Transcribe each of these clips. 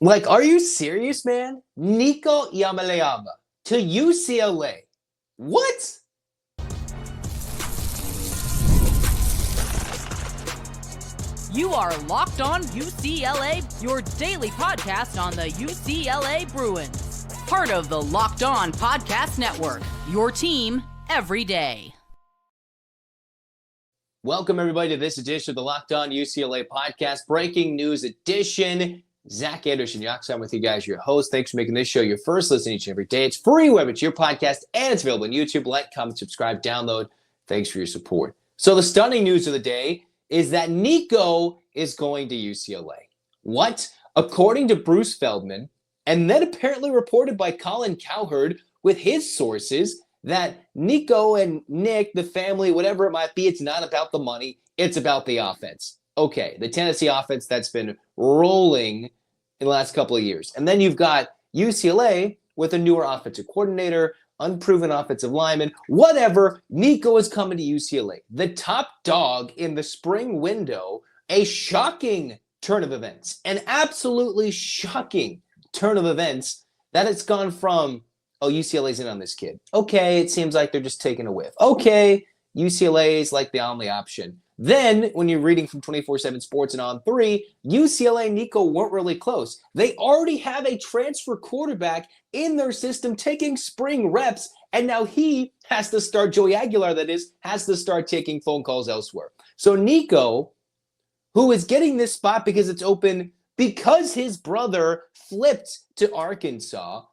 Like, are you serious, man? Nico Iamaleava to UCLA. What? You are Locked On UCLA, your daily podcast on the UCLA Bruins. Part of the Locked On Podcast Network, your team every day. Welcome, everybody, to this edition of the Locked On UCLA Podcast, breaking news edition. Zach Anderson-Yoxsimer with you guys, your host. Thanks for making this show your first listen each and every day. It's free web, it's your podcast, and it's available on YouTube. Like, comment, subscribe, download. Thanks for your support. So the stunning news of the day is that Nico is going to UCLA. What? According to Bruce Feldman, and then apparently reported by Colin Cowherd with his sources, that Nico and Nick, the family, whatever it might be, it's not about the money, it's about the offense. Okay, the Tennessee offense that's been rolling in the last couple of years. And then you've got UCLA with a newer offensive coordinator, unproven offensive lineman, whatever. Nico is coming to UCLA. The top dog in the spring window, a shocking turn of events, an absolutely shocking turn of events that it's gone from, oh, UCLA's in on this kid. Okay, it seems like they're just taking a whiff. Okay, UCLA's like the only option. Then, when you're reading from 24/7 Sports and On3, UCLA and Nico weren't really close. They already have a transfer quarterback in their system taking spring reps, and now he has to start, Joey Aguilar, that is, has to start taking phone calls elsewhere. So Nico, who is getting this spot because it's open because his brother flipped to Arkansas,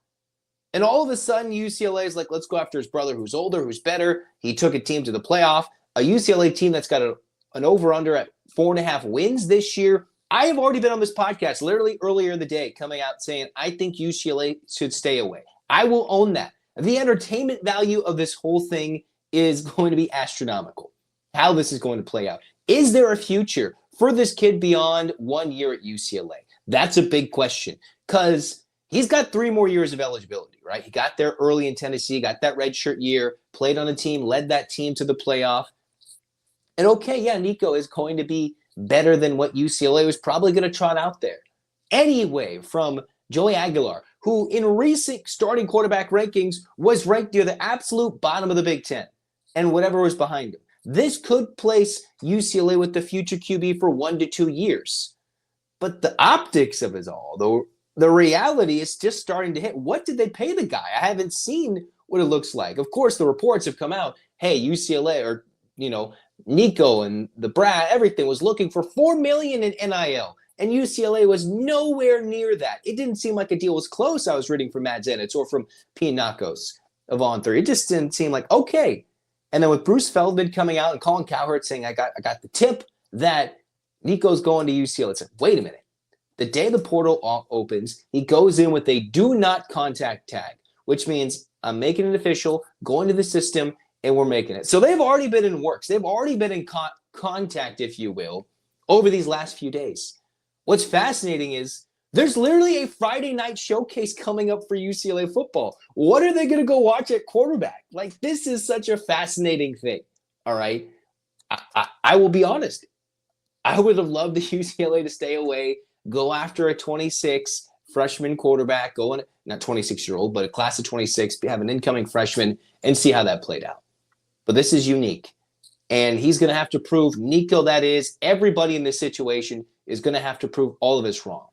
and all of a sudden UCLA is like, let's go after his brother who's older, who's better. He took a team to the playoff, a UCLA team that's got an over-under at 4.5 wins this year. I have already been on this podcast literally earlier in the day coming out saying I think UCLA should stay away. I will own that. The entertainment value of this whole thing is going to be astronomical. How this is going to play out. Is there a future for this kid beyond 1 year at UCLA? That's a big question because he's got 3 more years of eligibility, right? He got there early in Tennessee, got that redshirt year, played on a team, led that team to the playoff. And okay, yeah, Nico is going to be better than what UCLA was probably going to trot out there. Anyway, from Joey Aguilar, who in recent starting quarterback rankings was ranked near the absolute bottom of the Big Ten and whatever was behind him. This could place UCLA with the future QB for 1 to 2 years. But the optics of it all, though, the reality is just starting to hit. What did they pay the guy? I haven't seen what it looks like. Of course, the reports have come out. Hey, UCLA, or, Nico and the brat, everything was looking for $4 million in NIL, and UCLA was nowhere near that. It didn't seem like a deal was close. I was reading from Matt Zenitz or from Pianakos of On3. It just didn't seem like okay. And then with Bruce Feldman coming out and Colin Cowherd saying, I got the tip that Nico's going to UCLA. It's like, wait a minute. The day the portal opens, he goes in with a do not contact tag, which means I'm making it official, going to the system, and we're making it. So they've already been in works. They've already been in contact, if you will, over these last few days. What's fascinating is there's literally a Friday night showcase coming up for UCLA football. What are they going to go watch at quarterback? Like, this is such a fascinating thing, all right? I will be honest. I would have loved the UCLA to stay away, go after a 26 freshman quarterback, not 26-year-old, but a class of 26, have an incoming freshman, and see how that played out. But this is unique, and he's going to have to prove, Nico, that is, everybody in this situation is going to have to prove all of this wrong.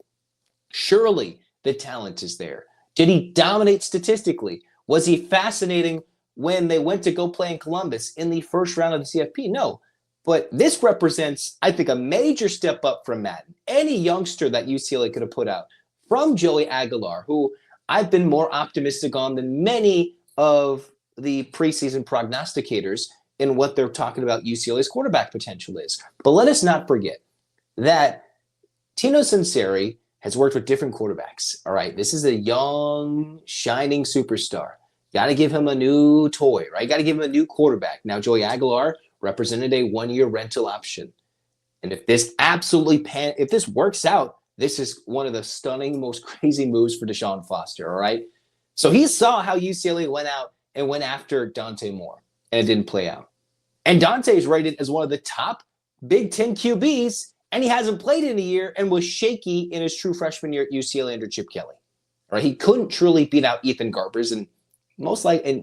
Surely the talent is there. Did he dominate statistically? Was he fascinating when they went to go play in Columbus in the first round of the CFP? No. But this represents, I think, a major step up from Madden. Any youngster that UCLA could have put out, from Joey Aguilar, who I've been more optimistic on than many of the preseason prognosticators in what they're talking about UCLA's quarterback potential is. But let us not forget that Tino Sunseri has worked with different quarterbacks. All right, this is a young, shining superstar. Got to give him a new toy, right? Got to give him a new quarterback. Now, Joey Aguilar represented a 1-year rental option. And if this if this works out, this is one of the stunning, most crazy moves for DeShaun Foster, all right? So he saw how UCLA went out and went after Dante Moore, and it didn't play out. And Dante is rated as one of the top Big Ten QBs And he hasn't played in a year and was shaky in his true freshman year at UCLA under Chip Kelly. Right? He couldn't truly beat out Ethan Garbers and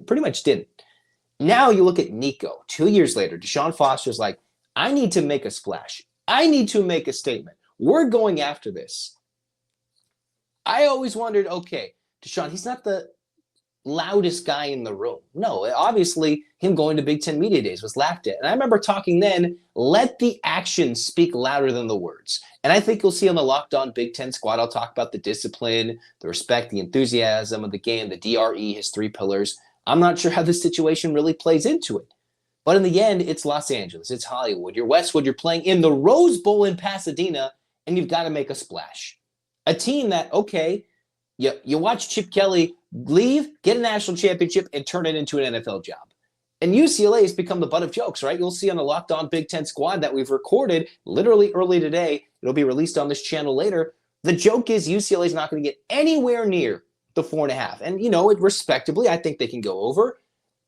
pretty much didn't. Now you look at Nico. 2 years later, DeShaun Foster's like, I need to make a splash. I need to make a statement. We're going after this. I always wondered, okay, DeShaun, he's not the loudest guy in the room. No, obviously, him going to Big Ten Media Days was laughed at. And I remember talking then, let the actions speak louder than the words. And I think you'll see on the Locked On Big Ten squad, I'll talk about the discipline, the respect, the enthusiasm of the game, the DRE, his 3 pillars. I'm not sure how this situation really plays into it. But in the end, it's Los Angeles, it's Hollywood, you're Westwood, you're playing in the Rose Bowl in Pasadena, and you've got to make a splash. A team that, okay, you watch Chip Kelly leave, get a national championship, and turn it into an NFL job. And UCLA has become the butt of jokes, right? You'll see on the Locked On Big Ten squad that we've recorded literally early today. It'll be released on this channel later. The joke is UCLA is not going to get anywhere near the 4.5. And, it respectably, I think they can go over.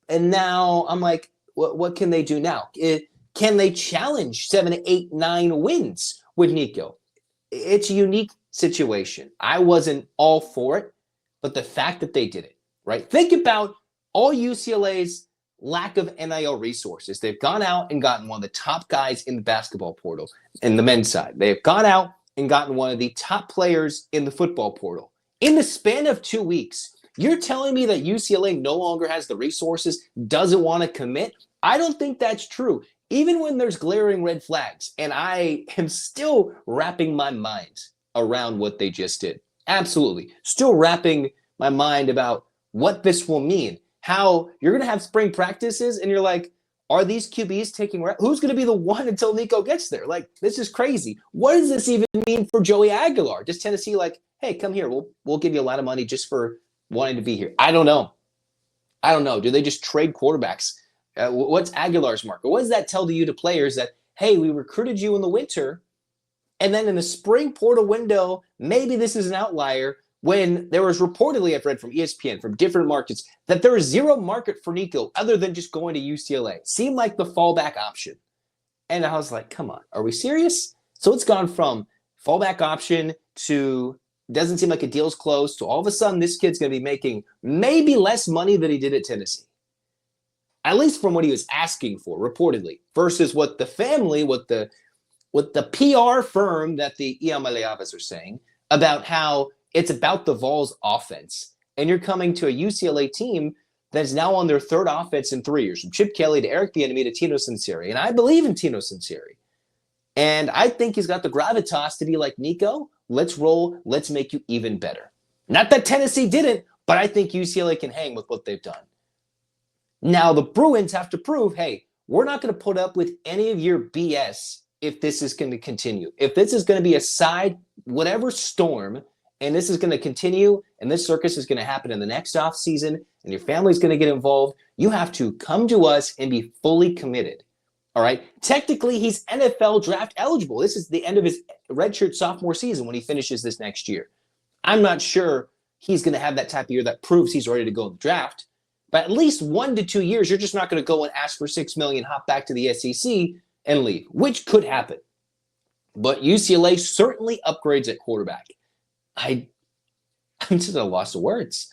And now I'm like, what can they do now? Can they challenge 7, 8, 9 wins with Nico? It's a unique situation. I wasn't all for it, but the fact that they did it, right? Think about all UCLA's lack of NIL resources. They've gone out and gotten one of the top guys in the basketball portal in the men's side. They've gone out and gotten one of the top players in the football portal. In the span of 2 weeks, you're telling me that UCLA no longer has the resources, doesn't want to commit? I don't think that's true, even when there's glaring red flags. And I am still wrapping my mind around what they just did. Absolutely. Still wrapping my mind about what this will mean. How you're going to have spring practices and you're like, are these QBs taking reps? Who's going to be the one until Nico gets there? Like, this is crazy. What does this even mean for Joey Aguilar? Does Tennessee like, hey, come here. We'll give you a lot of money just for wanting to be here. I don't know. Do they just trade quarterbacks? What's Aguilar's market? What does that tell you to players that, hey, we recruited you in the winter, and then in the spring portal window, maybe this is an outlier when there was reportedly, I've read from ESPN, from different markets, that there is zero market for Nico other than just going to UCLA. Seemed like the fallback option. And I was like, come on, are we serious? So it's gone from fallback option to doesn't seem like a deal's close to all of a sudden this kid's going to be making maybe less money than he did at Tennessee. At least from what he was asking for, reportedly, versus what the family, what the PR firm that the Iamaleavas are saying about how it's about the Vols offense. And you're coming to a UCLA team that's now on their 3rd offense in 3 years, from Chip Kelly to Eric Bieniemy to Tino Sinceri. And I believe in Tino Sinceri. And I think he's got the gravitas to be like, Nico, let's roll. Let's make you even better. Not that Tennessee didn't, but I think UCLA can hang with what they've done. Now the Bruins have to prove, hey, we're not going to put up with any of your BS if this is going to continue. If this is going to be a side, whatever storm, and this is going to continue, and this circus is going to happen in the next offseason, and your family's going to get involved, you have to come to us and be fully committed. All right? Technically, he's NFL draft eligible. This is the end of his redshirt sophomore season when he finishes this next year. I'm not sure he's going to have that type of year that proves he's ready to go in the draft. But at least 1 to 2 years, you're just not going to go and ask for $6 million, hop back to the SEC, and leave, which could happen. But UCLA certainly upgrades at quarterback. I'm just at a loss of words.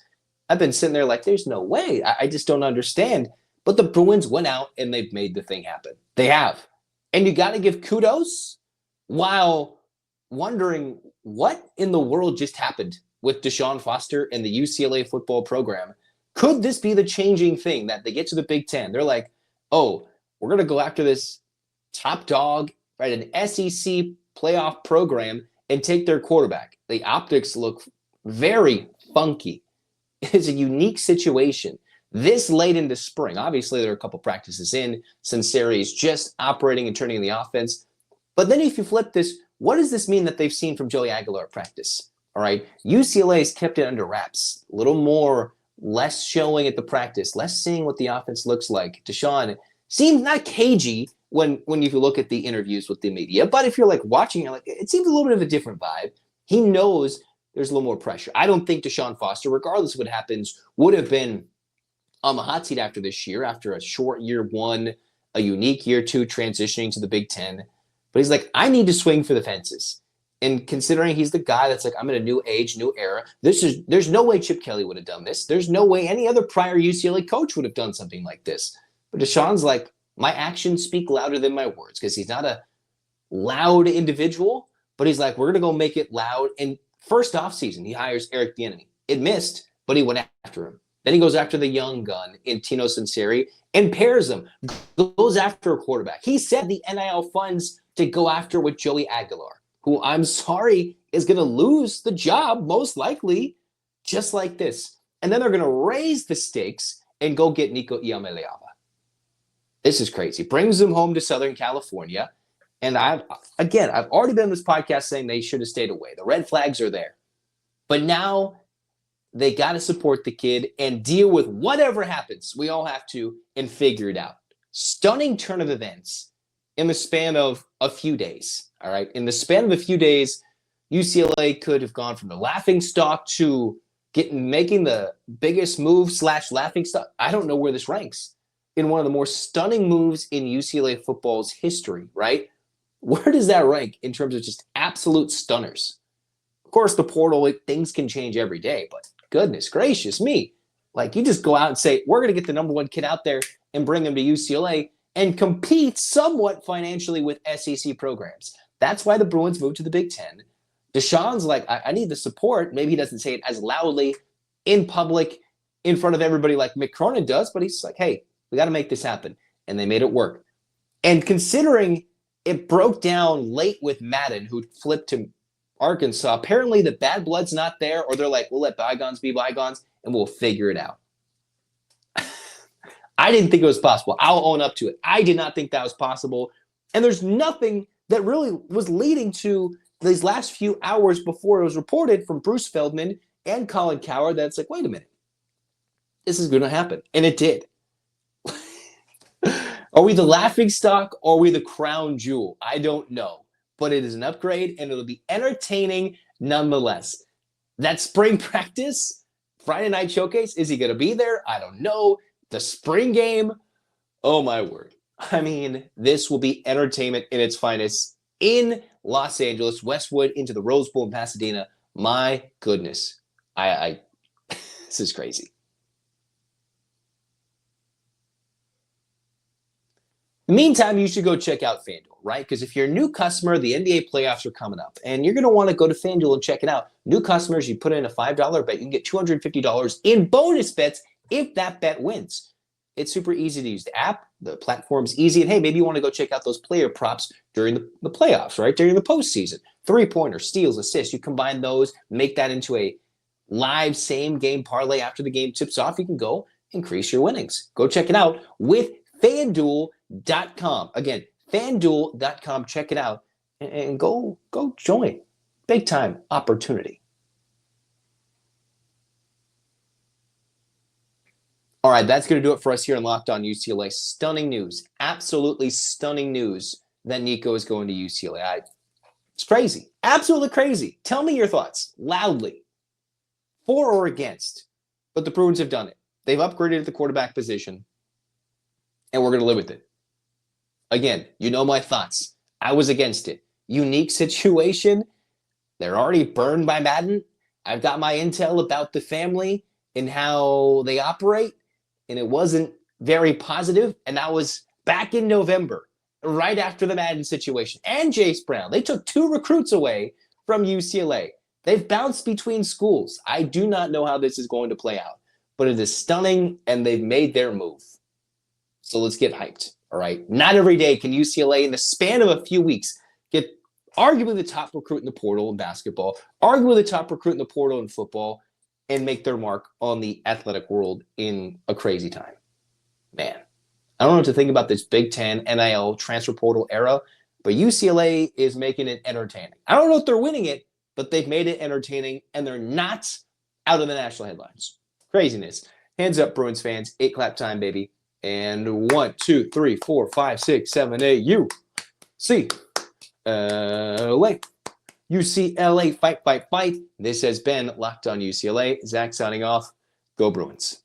I've been sitting there like, there's no way. I just don't understand. But the Bruins went out and they've made the thing happen. They have. And you got to give kudos while wondering what in the world just happened with DeShaun Foster and the UCLA football program. Could this be the changing thing that they get to the Big Ten? They're like, oh, we're going to go after this top dog, right, an SEC playoff program and take their quarterback. The optics look very funky. It's a unique situation. This late into spring, obviously there are a couple practices in. Sinceri is just operating and turning the offense. But then if you flip this, what does this mean that they've seen from Joey Aguilar at practice? All right, UCLA has kept it under wraps, a little more, less showing at the practice, less seeing what the offense looks like. DeShaun seems not cagey when you look at the interviews with the media, but if you're like watching, you're like, it seems a little bit of a different vibe. He knows there's a little more pressure. I don't think DeShaun Foster, regardless of what happens, would have been on the hot seat after this year, after a short year 1, a unique year 2, transitioning to the Big Ten. But he's like, I need to swing for the fences. And considering he's the guy that's like, I'm in a new age, new era, there's no way Chip Kelly would have done this. There's no way any other prior UCLA coach would have done something like this. But DeShaun's like, my actions speak louder than my words, because he's not a loud individual, but he's like, we're going to go make it loud. And first offseason, he hires Eric Bieniemy. It missed, but he went after him. Then he goes after the young gun in Tino Sinceri and pairs him, goes after a quarterback. He said the NIL funds to go after with Joey Aguilar, who I'm sorry is going to lose the job most likely just like this. And then they're going to raise the stakes and go get Nico Iamaleava. This is crazy. Brings him home to Southern California. And I've already been on this podcast saying they should have stayed away. The red flags are there. But now they got to support the kid and deal with whatever happens. We all have to and figure it out. Stunning turn of events in the span of a few days. All right. In the span of a few days, UCLA could have gone from the laughingstock to making the biggest move / laughingstock. I don't know where this ranks in one of the more stunning moves in UCLA football's history, right? Where does that rank in terms of just absolute stunners? Of course, the portal, things can change every day, but goodness gracious me. Like, you just go out and say, we're going to get the number one kid out there and bring him to UCLA and compete somewhat financially with SEC programs. That's why the Bruins moved to the Big Ten. DeShaun's like, I need the support. Maybe he doesn't say it as loudly in public in front of everybody like Mick Cronin does, but he's like, hey, we got to make this happen. And they made it work. And considering it broke down late with Madden, who flipped to Arkansas, apparently the bad blood's not there, or they're like, we'll let bygones be bygones and we'll figure it out. I didn't think it was possible. I'll own up to it. I did not think that was possible. And there's nothing that really was leading to these last few hours before it was reported from Bruce Feldman and Colin Cowherd that's like, wait a minute, this is going to happen. And it did. Are we the laughingstock or are we the crown jewel? I don't know. But it is an upgrade and it'll be entertaining nonetheless. That spring practice, Friday night showcase, is he going to be there? I don't know. The spring game, oh my word. I mean, this will be entertainment in its finest in Los Angeles, Westwood, into the Rose Bowl in Pasadena. My goodness. This is crazy. In the meantime, you should go check out FanDuel, right? Because if you're a new customer, the NBA playoffs are coming up, and you're going to want to go to FanDuel and check it out. New customers, you put in a $5 bet, you can get $250 in bonus bets if that bet wins. It's super easy to use. The app, the platform's easy, and hey, maybe you want to go check out those player props during the playoffs, right? During the postseason. Three-pointer, steals, assists. You combine those, make that into a live same-game parlay after the game tips off. You can go increase your winnings. Go check it out with FanDuel.com. Again, FanDuel.com. Check it out and go join. Big time opportunity. All right, that's going to do it for us here in Locked On UCLA. Stunning news, absolutely stunning news that Nico is going to UCLA. It's crazy, absolutely crazy. Tell me your thoughts loudly, for or against. But the Bruins have done it. They've upgraded at the quarterback position, and we're going to live with it. Again, you know my thoughts. I was against it. Unique situation. They're already burned by Madden. I've got my intel about the family and how they operate, and it wasn't very positive. And that was back in November, right after the Madden situation. And Jace Brown. They took 2 recruits away from UCLA. They've bounced between schools. I do not know how this is going to play out, but it is stunning, and they've made their move. So let's get hyped, all right? Not every day can UCLA, in the span of a few weeks, get arguably the top recruit in the portal in basketball, arguably the top recruit in the portal in football, and make their mark on the athletic world in a crazy time. Man, I don't know what to think about this Big Ten, NIL, transfer portal era, but UCLA is making it entertaining. I don't know if they're winning it, but they've made it entertaining, and they're not out of the national headlines. Craziness. Hands up, Bruins fans. 8 clap time, baby. And 1, 2, 3, 4, 5, 6, 7, 8, UCLA. UCLA, fight, fight, fight. This has been Locked On UCLA. Zach signing off. Go Bruins.